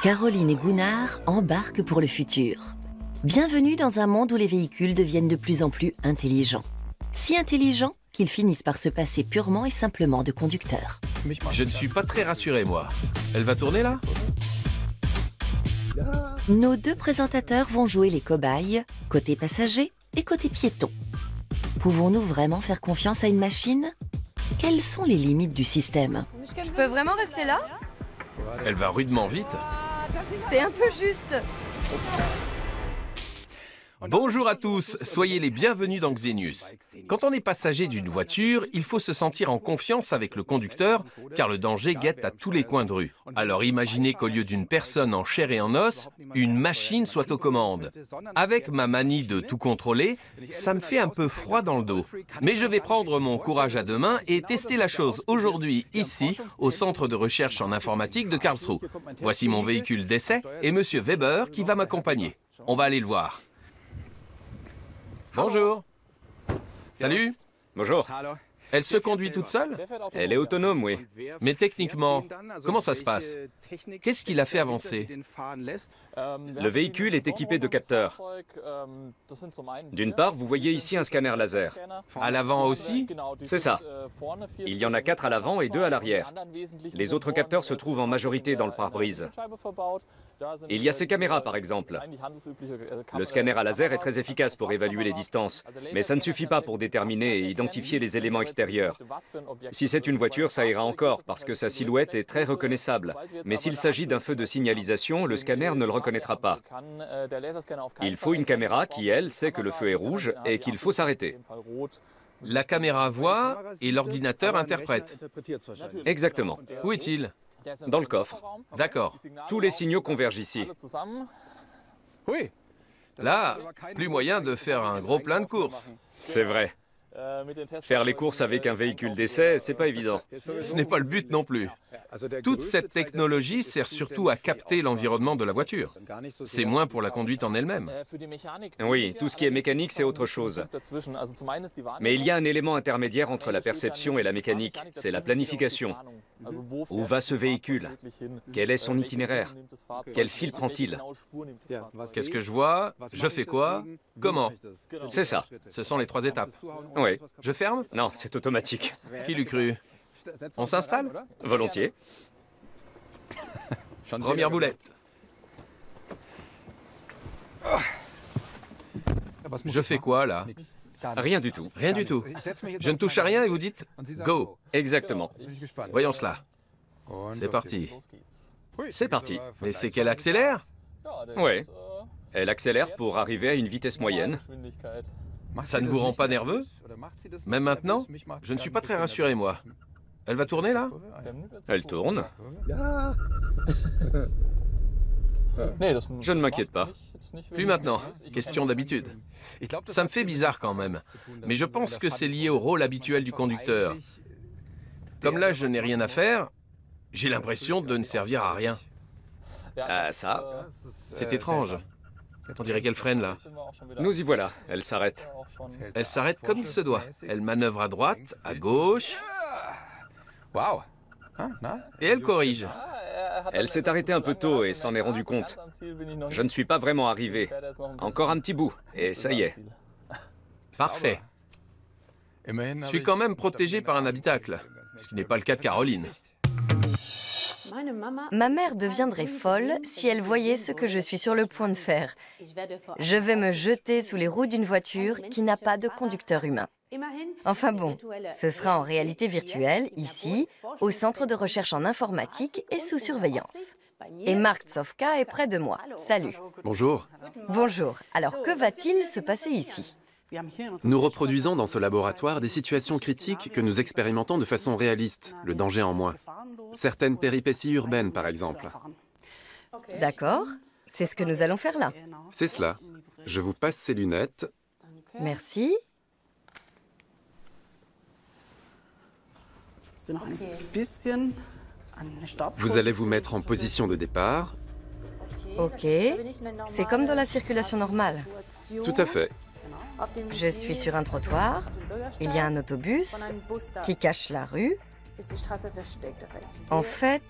Caroline et Gunnar embarquent pour le futur. Bienvenue dans un monde où les véhicules deviennent de plus en plus intelligents. Si intelligents qu'ils finissent par se passer purement et simplement de conducteurs. Je ne suis pas très rassuré, moi. Elle va tourner, là? Nos deux présentateurs vont jouer les cobayes, côté passager et côté piéton. Pouvons-nous vraiment faire confiance à une machine? Quelles sont les limites du système? Je peux vraiment rester là? Elle va rudement vite. C'est un peu juste. Bonjour à tous, soyez les bienvenus dans Xenius. Quand on est passager d'une voiture, il faut se sentir en confiance avec le conducteur, car le danger guette à tous les coins de rue. Alors imaginez qu'au lieu d'une personne en chair et en os, une machine soit aux commandes. Avec ma manie de tout contrôler, ça me fait un peu froid dans le dos. Mais je vais prendre mon courage à deux mains et tester la chose aujourd'hui, ici, au Centre de recherche en informatique de Karlsruhe. Voici mon véhicule d'essai et Monsieur Weber qui va m'accompagner. On va aller le voir. Bonjour. Salut. Bonjour. Elle se conduit toute seule? Elle est autonome, oui. Mais techniquement, comment ça se passe? Qu'est-ce qui l'a fait avancer? Le véhicule est équipé de capteurs. D'une part, vous voyez ici un scanner laser. À l'avant aussi? C'est ça. Il y en a 4 à l'avant et 2 à l'arrière. Les autres capteurs se trouvent en majorité dans le pare-brise. Il y a ces caméras, par exemple. Le scanner à laser est très efficace pour évaluer les distances, mais ça ne suffit pas pour déterminer et identifier les éléments extérieurs. Si c'est une voiture, ça ira encore, parce que sa silhouette est très reconnaissable. Mais s'il s'agit d'un feu de signalisation, le scanner ne le reconnaîtra pas. Il faut une caméra qui, elle, sait que le feu est rouge et qu'il faut s'arrêter. La caméra voit et l'ordinateur interprète. Exactement. Où est-il? Dans le coffre. D'accord. Tous les signaux convergent ici. Là, plus moyen de faire un gros plein de courses. C'est vrai. Faire les courses avec un véhicule d'essai, c'est pas évident. Ce n'est pas le but non plus. Toute cette technologie sert surtout à capter l'environnement de la voiture. C'est moins pour la conduite en elle-même. Oui, tout ce qui est mécanique, c'est autre chose. Mais il y a un élément intermédiaire entre la perception et la mécanique, c'est la planification. Où va ce véhicule? Quel est son itinéraire? Quel fil prend-il? Qu'est-ce que je vois? Je fais quoi? Comment? C'est ça. Ce sont les 3 étapes. Oui. Je ferme? Non, c'est automatique. Qui l'eût cru? On s'installe? Volontiers. Première boulette. Je fais quoi, là? Rien du tout. Rien du tout. Je ne touche à rien et vous dites « Go ». Exactement. Voyons cela. C'est parti. C'est parti. Mais c'est qu'elle accélère? Oui. Elle accélère pour arriver à une vitesse moyenne. Ça ne vous rend pas nerveux? Même maintenant? Je ne suis pas très rassuré, moi. Elle va tourner, là? Elle tourne. Je ne m'inquiète pas. Plus maintenant. Question d'habitude. Ça me fait bizarre quand même. Mais je pense que c'est lié au rôle habituel du conducteur. Comme là, je n'ai rien à faire, j'ai l'impression de ne servir à rien. Ah, ça. C'est étrange. On dirait qu'elle freine, là. Nous y voilà. Elle s'arrête. Elle s'arrête comme il se doit. Elle manœuvre à droite, à gauche. Et elle corrige. Elle s'est arrêtée un peu tôt et s'en est rendue compte. Je ne suis pas vraiment arrivé. Encore un petit bout, et ça y est. Parfait. Je suis quand même protégé par un habitacle, ce qui n'est pas le cas de Caroline. Ma mère deviendrait folle si elle voyait ce que je suis sur le point de faire. Je vais me jeter sous les roues d'une voiture qui n'a pas de conducteur humain. Enfin bon, ce sera en réalité virtuelle, ici, au Centre de recherche en informatique et sous surveillance. Et Mark Tsofka est près de moi. Salut. Bonjour. Bonjour. Alors, que va-t-il se passer ici? Nous reproduisons dans ce laboratoire des situations critiques que nous expérimentons de façon réaliste, le danger en moins. Certaines péripéties urbaines, par exemple. D'accord. C'est ce que nous allons faire là. C'est cela. Je vous passe ces lunettes. Merci. Vous allez vous mettre en position de départ. Ok. C'est comme dans la circulation normale. Tout à fait. Je suis sur un trottoir. Il y a un autobus qui cache la rue. En fait,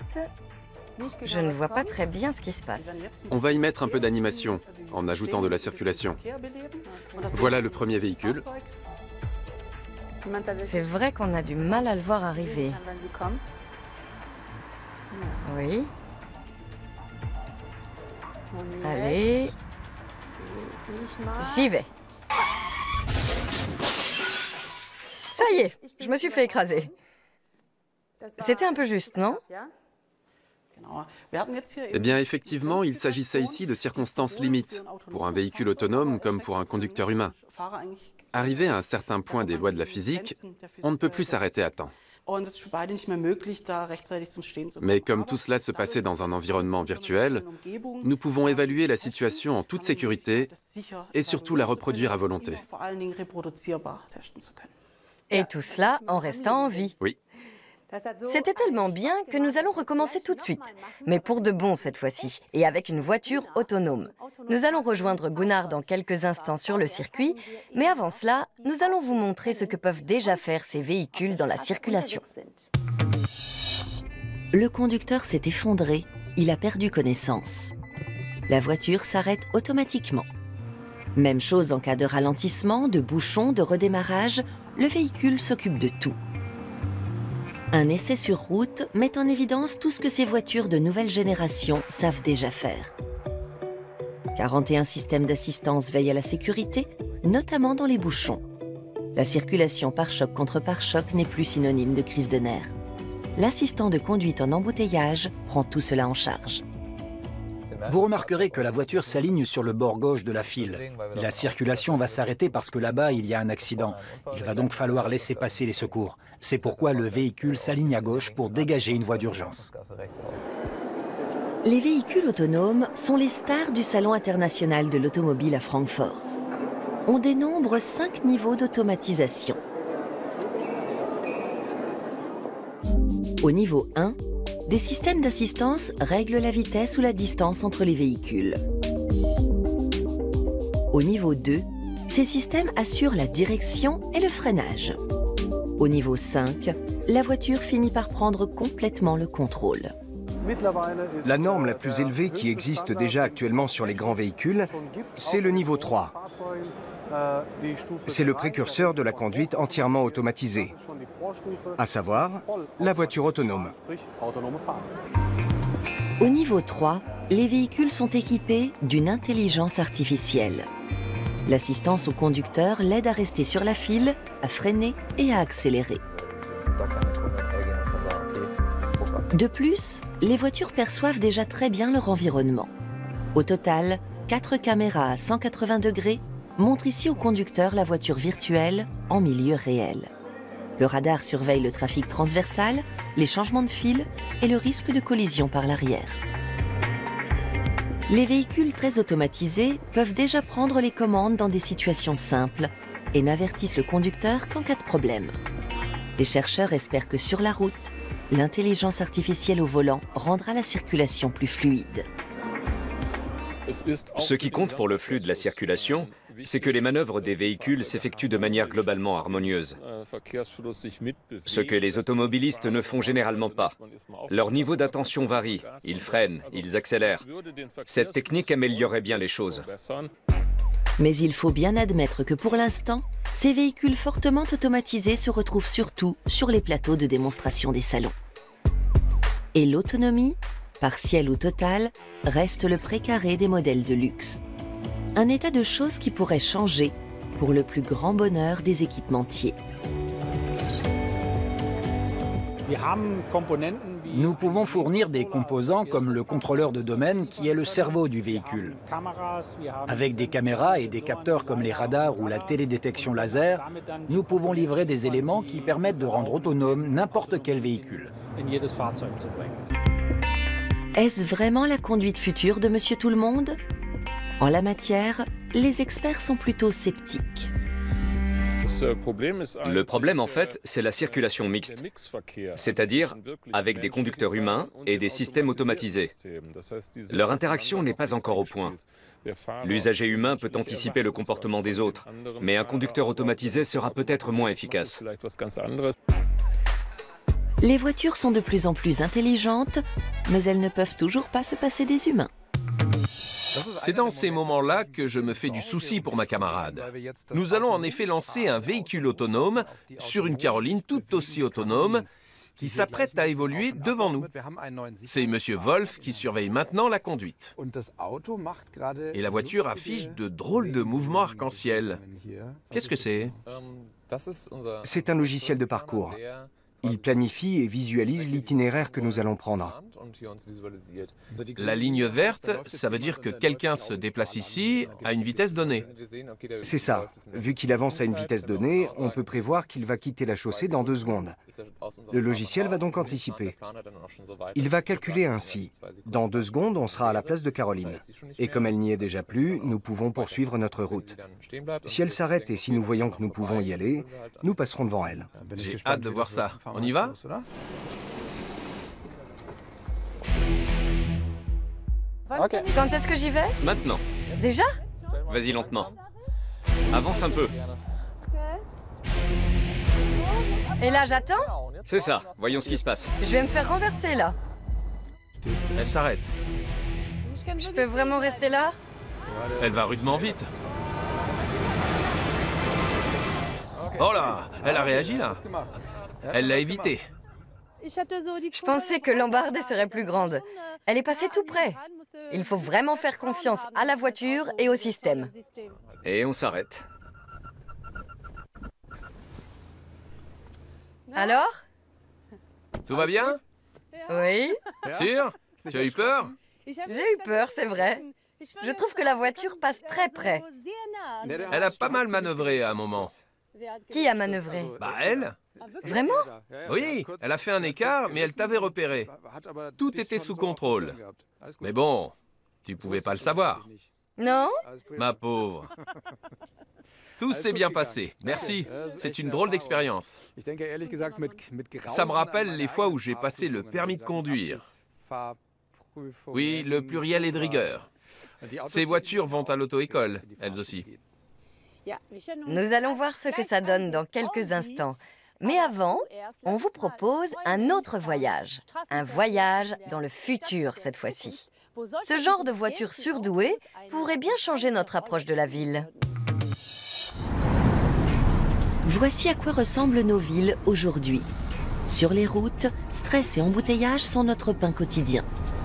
Je ne vois pas très bien ce qui se passe. On va y mettre un peu d'animation en ajoutant de la circulation. Voilà le premier véhicule. C'est vrai qu'on a du mal à le voir arriver. Oui. Allez. J'y vais. Ça y est, je me suis fait écraser. C'était un peu juste, non? Eh bien, effectivement, il s'agissait ici de circonstances limites, pour un véhicule autonome comme pour un conducteur humain. Arrivé à un certain point des lois de la physique, on ne peut plus s'arrêter à temps. Mais comme tout cela se passait dans un environnement virtuel, nous pouvons évaluer la situation en toute sécurité et surtout la reproduire à volonté. Et tout cela en restant en vie. Oui. C'était tellement bien que nous allons recommencer tout de suite, mais pour de bon cette fois-ci, et avec une voiture autonome. Nous allons rejoindre Gunnar dans quelques instants sur le circuit, mais avant cela, nous allons vous montrer ce que peuvent déjà faire ces véhicules dans la circulation. Le conducteur s'est effondré, il a perdu connaissance. La voiture s'arrête automatiquement. Même chose en cas de ralentissement, de bouchon, de redémarrage, le véhicule s'occupe de tout. Un essai sur route met en évidence tout ce que ces voitures de nouvelle génération savent déjà faire. 41 systèmes d'assistance veillent à la sécurité, notamment dans les bouchons. La circulation pare-choc contre pare-choc n'est plus synonyme de crise de nerfs. L'assistant de conduite en embouteillage prend tout cela en charge. Vous remarquerez que la voiture s'aligne sur le bord gauche de la file. La circulation va s'arrêter parce que là-bas, il y a un accident. Il va donc falloir laisser passer les secours. C'est pourquoi le véhicule s'aligne à gauche pour dégager une voie d'urgence. Les véhicules autonomes sont les stars du Salon international de l'automobile à Francfort. On dénombre 5 niveaux d'automatisation. Au niveau 1, des systèmes d'assistance règlent la vitesse ou la distance entre les véhicules. Au niveau 2, ces systèmes assurent la direction et le freinage. Au niveau 5, la voiture finit par prendre complètement le contrôle. La norme la plus élevée qui existe déjà actuellement sur les grands véhicules, c'est le niveau 3. C'est le précurseur de la conduite entièrement automatisée, à savoir la voiture autonome. Au niveau 3, les véhicules sont équipés d'une intelligence artificielle. L'assistance au conducteur l'aide à rester sur la file, à freiner et à accélérer. De plus, les voitures perçoivent déjà très bien leur environnement. Au total, 4 caméras à 180 degrés montrent ici au conducteur la voiture virtuelle en milieu réel. Le radar surveille le trafic transversal, les changements de fil et le risque de collision par l'arrière. Les véhicules très automatisés peuvent déjà prendre les commandes dans des situations simples et n'avertissent le conducteur qu'en cas de problème. Les chercheurs espèrent que sur la route, l'intelligence artificielle au volant rendra la circulation plus fluide. Ce qui compte pour le flux de la circulation, c'est que les manœuvres des véhicules s'effectuent de manière globalement harmonieuse. Ce que les automobilistes ne font généralement pas. Leur niveau d'attention varie, ils freinent, ils accélèrent. Cette technique améliorerait bien les choses. Mais il faut bien admettre que pour l'instant, ces véhicules fortement automatisés se retrouvent surtout sur les plateaux de démonstration des salons. Et l'autonomie, partielle ou totale, reste le précaré des modèles de luxe. Un état de choses qui pourrait changer pour le plus grand bonheur des équipementiers. Nous pouvons fournir des composants comme le contrôleur de domaine qui est le cerveau du véhicule. Avec des caméras et des capteurs comme les radars ou la télédétection laser, nous pouvons livrer des éléments qui permettent de rendre autonome n'importe quel véhicule. Est-ce vraiment la conduite future de Monsieur Tout-le-Monde ? En la matière, les experts sont plutôt sceptiques. Le problème, en fait, c'est la circulation mixte, c'est-à-dire avec des conducteurs humains et des systèmes automatisés. Leur interaction n'est pas encore au point. L'usager humain peut anticiper le comportement des autres, mais un conducteur automatisé sera peut-être moins efficace. Les voitures sont de plus en plus intelligentes, mais elles ne peuvent toujours pas se passer des humains. C'est dans ces moments-là que je me fais du souci pour ma camarade. Nous allons en effet lancer un véhicule autonome sur une Caroline tout aussi autonome qui s'apprête à évoluer devant nous. C'est Monsieur Wolf qui surveille maintenant la conduite. Et la voiture affiche de drôles de mouvements arc-en-ciel. Qu'est-ce que c'est? C'est un logiciel de parcours. Il planifie et visualise l'itinéraire que nous allons prendre. La ligne verte, ça veut dire que quelqu'un se déplace ici à une vitesse donnée. C'est ça. Vu qu'il avance à une vitesse donnée, on peut prévoir qu'il va quitter la chaussée dans 2 secondes. Le logiciel va donc anticiper. Il va calculer ainsi. Dans 2 secondes, on sera à la place de Caroline. Et comme elle n'y est déjà plus, nous pouvons poursuivre notre route. Si elle s'arrête et si nous voyons que nous pouvons y aller, nous passerons devant elle. J'ai hâte de voir ça. On y va? Quand est-ce que j'y vais? Maintenant. Déjà? Vas-y lentement. Avance un peu. Et là, j'attends? C'est ça. Voyons ce qui se passe. Je vais me faire renverser, là. Elle s'arrête. Je peux vraiment rester là? Elle va rudement vite. Oh là, elle a réagi là. Elle l'a évité. Je pensais que l'embardée serait plus grande. Elle est passée tout près. Il faut vraiment faire confiance à la voiture et au système. Et on s'arrête. Alors? Tout va bien? Oui? Sûr? Tu as eu peur? J'ai eu peur, c'est vrai. Je trouve que la voiture passe très près. Elle a pas mal manœuvré à un moment. Qui a manœuvré? Bah elle? Vraiment? Oui, elle a fait un écart, mais elle t'avait repéré. Tout était sous contrôle. Mais bon, tu pouvais pas le savoir. Non? Ma pauvre. Tout s'est bien passé. Merci. C'est une drôle d'expérience. Ça me rappelle les fois où j'ai passé le permis de conduire. Oui, le pluriel est de rigueur. Ces voitures vont à l'auto-école, elles aussi. Nous allons voir ce que ça donne dans quelques instants. Mais avant, on vous propose un autre voyage. Un voyage dans le futur, cette fois-ci. Ce genre de voiture surdouée pourrait bien changer notre approche de la ville. Voici à quoi ressemblent nos villes aujourd'hui. Sur les routes, stress et embouteillages sont notre pain quotidien.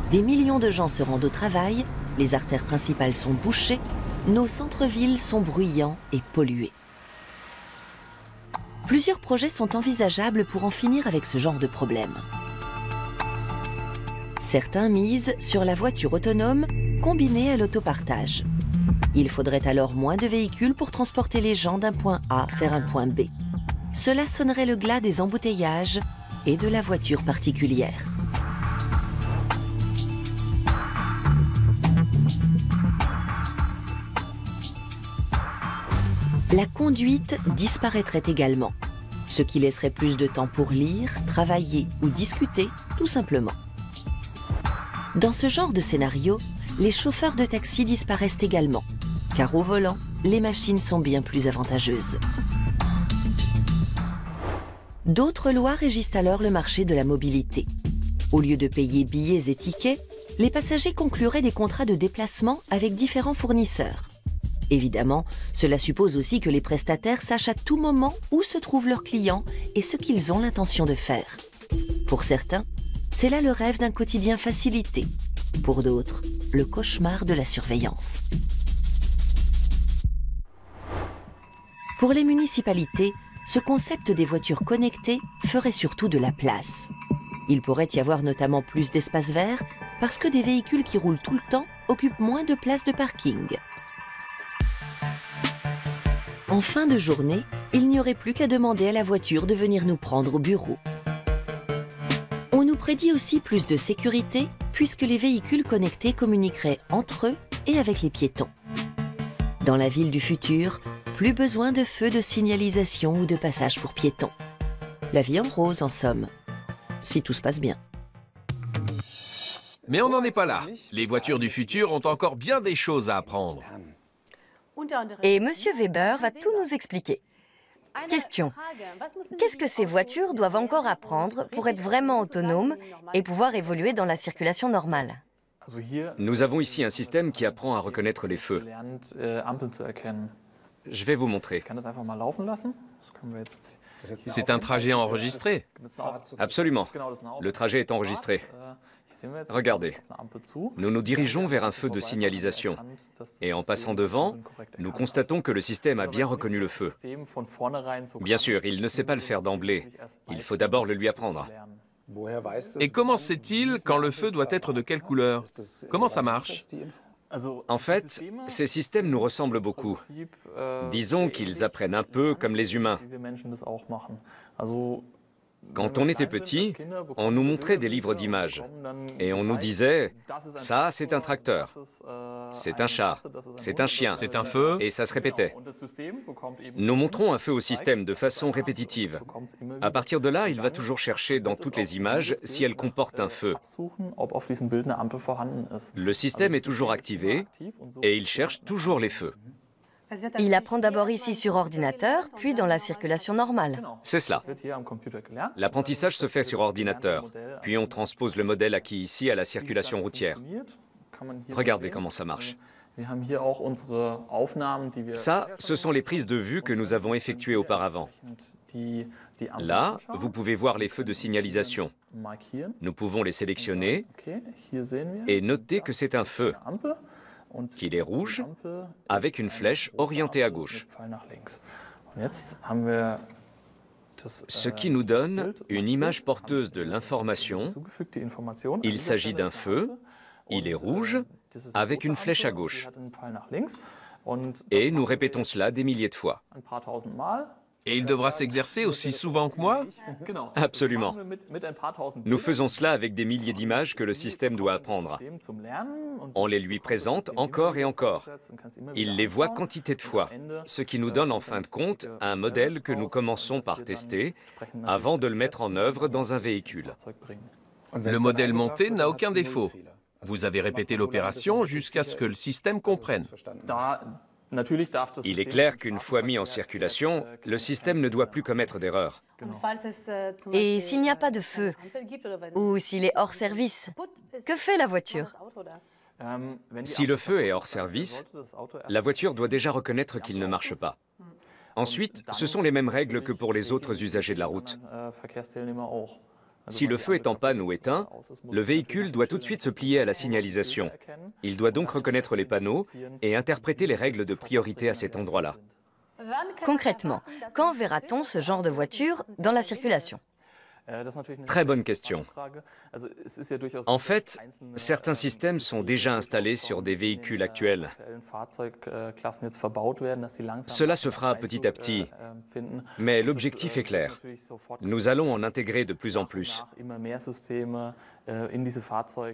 Des millions de gens se rendent au travail, les artères principales sont bouchées, nos centres-villes sont bruyants et pollués. Plusieurs projets sont envisageables pour en finir avec ce genre de problème. Certains misent sur la voiture autonome combinée à l'autopartage. Il faudrait alors moins de véhicules pour transporter les gens d'un point A vers un point B. Cela sonnerait le glas des embouteillages et de la voiture particulière. La conduite disparaîtrait également, ce qui laisserait plus de temps pour lire, travailler ou discuter, tout simplement. Dans ce genre de scénario, les chauffeurs de taxi disparaissent également, car au volant, les machines sont bien plus avantageuses. D'autres lois régissent alors le marché de la mobilité. Au lieu de payer billets et tickets, les passagers concluraient des contrats de déplacement avec différents fournisseurs. Évidemment, cela suppose aussi que les prestataires sachent à tout moment où se trouvent leurs clients et ce qu'ils ont l'intention de faire. Pour certains, c'est là le rêve d'un quotidien facilité. Pour d'autres, le cauchemar de la surveillance. Pour les municipalités, ce concept des voitures connectées ferait surtout de la place. Il pourrait y avoir notamment plus d'espaces verts parce que des véhicules qui roulent tout le temps occupent moins de places de parking. En fin de journée, il n'y aurait plus qu'à demander à la voiture de venir nous prendre au bureau. On nous prédit aussi plus de sécurité puisque les véhicules connectés communiqueraient entre eux et avec les piétons. Dans la ville du futur, plus besoin de feux de signalisation ou de passage pour piétons. La vie en rose, en somme, si tout se passe bien. Mais on n'en est pas là. Les voitures du futur ont encore bien des choses à apprendre. Et Monsieur Weber va tout nous expliquer. Question. Qu'est-ce que ces voitures doivent encore apprendre pour être vraiment autonomes et pouvoir évoluer dans la circulation normale? Nous avons ici un système qui apprend à reconnaître les feux. Je vais vous montrer. C'est un trajet enregistré. Absolument. Le trajet est enregistré. Regardez. Nous nous dirigeons vers un feu de signalisation. Et en passant devant, nous constatons que le système a bien reconnu le feu. Bien sûr, il ne sait pas le faire d'emblée. Il faut d'abord le lui apprendre. Et comment sait-il quand le feu doit être de quelle couleur? Comment ça marche? En fait, ces systèmes nous ressemblent beaucoup. Disons qu'ils apprennent un peu comme les humains. Quand on était petit, on nous montrait des livres d'images et on nous disait « ça, c'est un tracteur, c'est un chat, c'est un chien, C'est un feu. et ça se répétait. Nous montrons un feu au système de façon répétitive. À partir de là, il va toujours chercher dans toutes les images si elles comportent un feu. Le système est toujours activé et il cherche toujours les feux. Il apprend d'abord ici sur ordinateur, puis dans la circulation normale. C'est cela. L'apprentissage se fait sur ordinateur, puis on transpose le modèle acquis ici à la circulation routière. Regardez comment ça marche. Ça, ce sont les prises de vue que nous avons effectuées auparavant. Là, vous pouvez voir les feux de signalisation. Nous pouvons les sélectionner et noter que c'est un feu, qu'il est rouge, avec une flèche orientée à gauche. Ce qui nous donne une image porteuse de l'information. Il s'agit d'un feu, il est rouge, avec une flèche à gauche. Et nous répétons cela des milliers de fois. Et il devra s'exercer aussi souvent que moi? Absolument. Nous faisons cela avec des milliers d'images que le système doit apprendre. On les lui présente encore et encore. Il les voit quantité de fois, ce qui nous donne en fin de compte un modèle que nous commençons par tester avant de le mettre en œuvre dans un véhicule. Le modèle monté n'a aucun défaut. Vous avez répété l'opération jusqu'à ce que le système comprenne. Il est clair qu'une fois mis en circulation, le système ne doit plus commettre d'erreurs. Et s'il n'y a pas de feu, ou s'il est hors service, que fait la voiture? Si le feu est hors service, la voiture doit déjà reconnaître qu'il ne marche pas. Ensuite, ce sont les mêmes règles que pour les autres usagers de la route. Si le feu est en panne ou éteint, le véhicule doit tout de suite se plier à la signalisation. Il doit donc reconnaître les panneaux et interpréter les règles de priorité à cet endroit-là. Concrètement, quand verra-t-on ce genre de voiture dans la circulation? Très bonne question. En fait, certains systèmes sont déjà installés sur des véhicules actuels. Cela se fera petit à petit, mais l'objectif est clair. Nous allons en intégrer de plus en plus.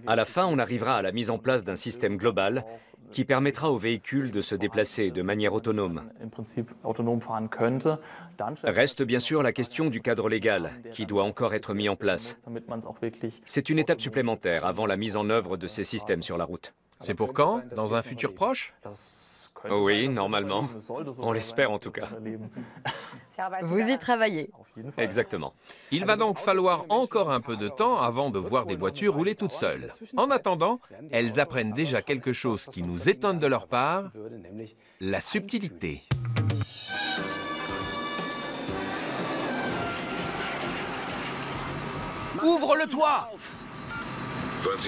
À la fin, on arrivera à la mise en place d'un système global qui permettra aux véhicules de se déplacer de manière autonome. Reste bien sûr la question du cadre légal, qui doit encore être mis en place. C'est une étape supplémentaire avant la mise en œuvre de ces systèmes sur la route. C'est pour quand? Dans un futur proche? Oui, normalement. On l'espère en tout cas. Vous y travaillez. Exactement. Il va donc falloir encore un peu de temps avant de voir des voitures rouler toutes seules. En attendant, elles apprennent déjà quelque chose qui nous étonne de leur part, la subtilité. Ouvre le toit!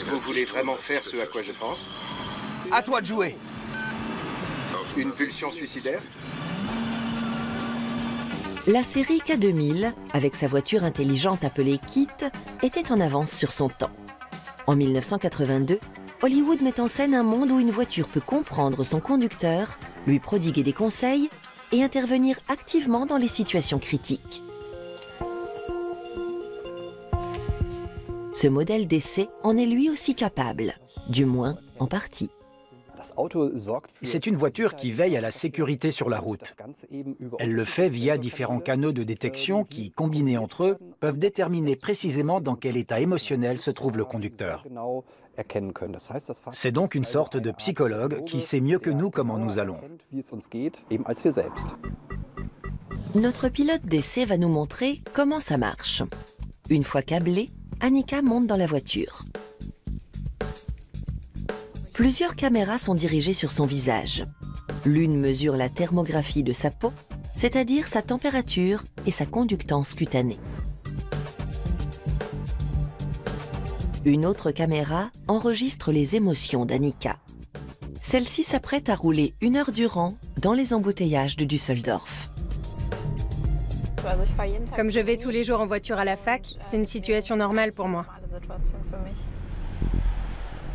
Vous voulez vraiment faire ce à quoi je pense? À toi de jouer! Une pulsion suicidaire? La série K2000, avec sa voiture intelligente appelée KITT, était en avance sur son temps. En 1982, Hollywood met en scène un monde où une voiture peut comprendre son conducteur, lui prodiguer des conseils et intervenir activement dans les situations critiques. Ce modèle d'essai en est lui aussi capable, du moins en partie. C'est une voiture qui veille à la sécurité sur la route. Elle le fait via différents canaux de détection qui, combinés entre eux, peuvent déterminer précisément dans quel état émotionnel se trouve le conducteur. C'est donc une sorte de psychologue qui sait mieux que nous comment nous allons. Notre pilote d'essai va nous montrer comment ça marche. Une fois câblée, Annika monte dans la voiture. Plusieurs caméras sont dirigées sur son visage. L'une mesure la thermographie de sa peau, c'est-à-dire sa température et sa conductance cutanée. Une autre caméra enregistre les émotions d'Annika. Celle-ci s'apprête à rouler 1 heure durant dans les embouteillages de Düsseldorf. Comme je vais tous les jours en voiture à la fac, c'est une situation normale pour moi.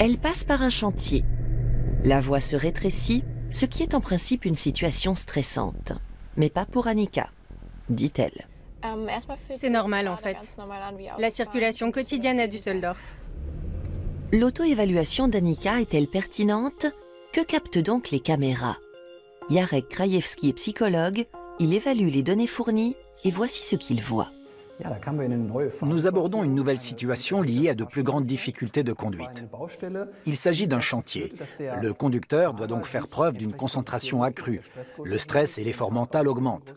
Elle passe par un chantier. La voie se rétrécit, ce qui est en principe une situation stressante. Mais pas pour Annika, dit-elle. C'est normal en fait. La circulation quotidienne à Düsseldorf. L'auto-évaluation d'Annika est-elle pertinente? Que captent donc les caméras? Jarek Krajewski est psychologue, il évalue les données fournies et voici ce qu'il voit. Nous abordons une nouvelle situation liée à de plus grandes difficultés de conduite. Il s'agit d'un chantier. Le conducteur doit donc faire preuve d'une concentration accrue. Le stress et l'effort mental augmentent.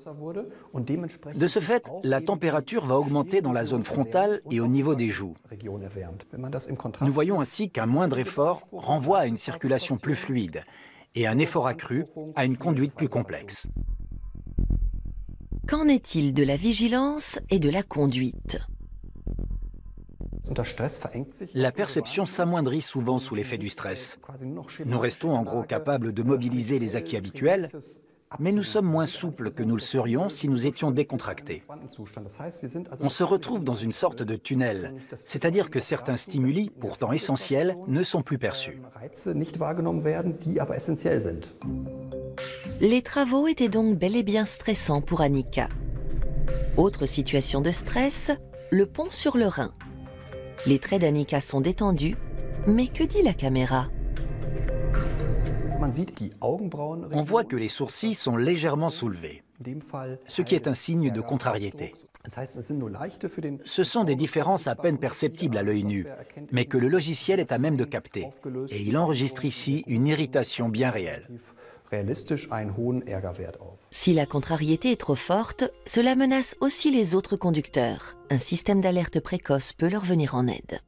De ce fait, la température va augmenter dans la zone frontale et au niveau des joues. Nous voyons ainsi qu'un moindre effort renvoie à une circulation plus fluide et un effort accru à une conduite plus complexe. Qu'en est-il de la vigilance et de la conduite? La perception s'amoindrit souvent sous l'effet du stress. Nous restons en gros capables de mobiliser les acquis habituels, mais nous sommes moins souples que nous le serions si nous étions décontractés. On se retrouve dans une sorte de tunnel, c'est-à-dire que certains stimuli, pourtant essentiels, ne sont plus perçus. Les travaux étaient donc bel et bien stressants pour Annika. Autre situation de stress, le pont sur le Rhin. Les traits d'Annika sont détendus, mais que dit la caméra? On voit que les sourcils sont légèrement soulevés, ce qui est un signe de contrariété. Ce sont des différences à peine perceptibles à l'œil nu, mais que le logiciel est à même de capter. Et il enregistre ici une irritation bien réelle. Si la contrariété est trop forte, cela menace aussi les autres conducteurs. Un système d'alerte précoce peut leur venir en aide.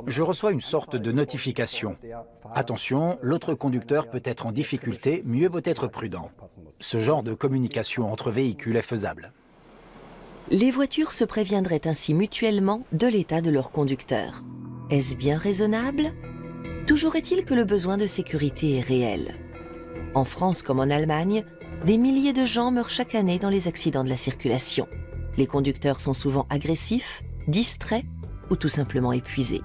Je reçois une sorte de notification. Attention, l'autre conducteur peut être en difficulté, mieux vaut être prudent. Ce genre de communication entre véhicules est faisable. Les voitures se préviendraient ainsi mutuellement de l'état de leur conducteur. Est-ce bien raisonnable? Toujours est-il que le besoin de sécurité est réel. En France comme en Allemagne, des milliers de gens meurent chaque année dans les accidents de la circulation. Les conducteurs sont souvent agressifs, distraits ou tout simplement épuisés.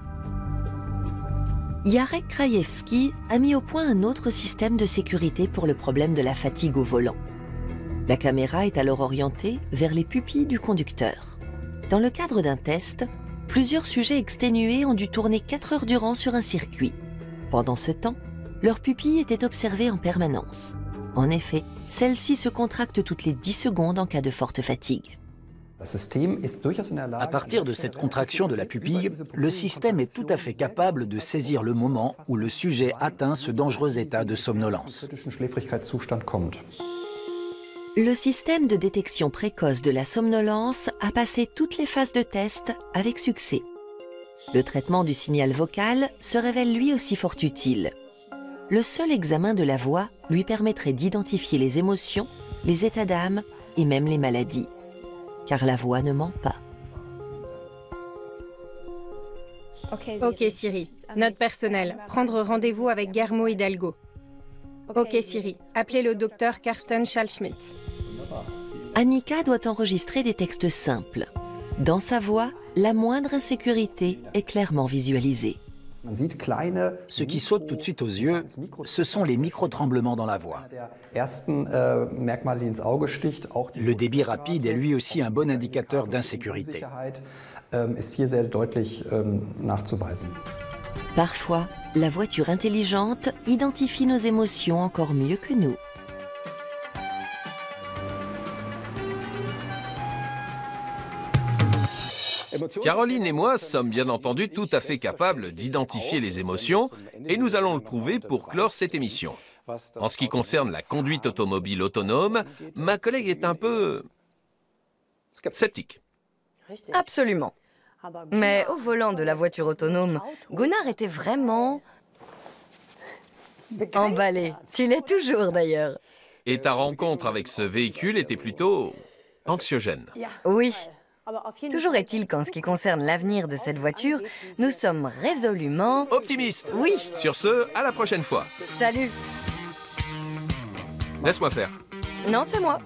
Jarek Krajewski a mis au point un autre système de sécurité pour le problème de la fatigue au volant. La caméra est alors orientée vers les pupilles du conducteur. Dans le cadre d'un test, plusieurs sujets exténués ont dû tourner 4 heures durant sur un circuit. Pendant ce temps, leurs pupilles étaient observées en permanence. En effet, celles-ci se contractent toutes les 10 secondes en cas de forte fatigue. À partir de cette contraction de la pupille, le système est tout à fait capable de saisir le moment où le sujet atteint ce dangereux état de somnolence. Le système de détection précoce de la somnolence a passé toutes les phases de test avec succès. Le traitement du signal vocal se révèle lui aussi fort utile. Le seul examen de la voix lui permettrait d'identifier les émotions, les états d'âme et même les maladies. Car la voix ne ment pas. Ok Siri, note personnelle, prendre rendez-vous avec Guillermo Hidalgo. Ok Siri, appelez le docteur Carsten Schallschmidt. Annika doit enregistrer des textes simples. Dans sa voix, la moindre insécurité est clairement visualisée. Ce qui saute tout de suite aux yeux, ce sont les micro-tremblements dans la voix. Le débit rapide est lui aussi un bon indicateur d'insécurité. Parfois, la voiture intelligente identifie nos émotions encore mieux que nous. Caroline et moi sommes bien entendu tout à fait capables d'identifier les émotions et nous allons le prouver pour clore cette émission. En ce qui concerne la conduite automobile autonome, ma collègue est un peu Sceptique. Absolument. Mais au volant de la voiture autonome, Gunnar était vraiment emballé. Tu l'es toujours d'ailleurs. Et ta rencontre avec ce véhicule était plutôt anxiogène. Oui. Toujours est-il qu'en ce qui concerne l'avenir de cette voiture, nous sommes résolument... Optimistes. Oui. Sur ce, à la prochaine fois. Salut. Laisse-moi faire. Non, c'est moi.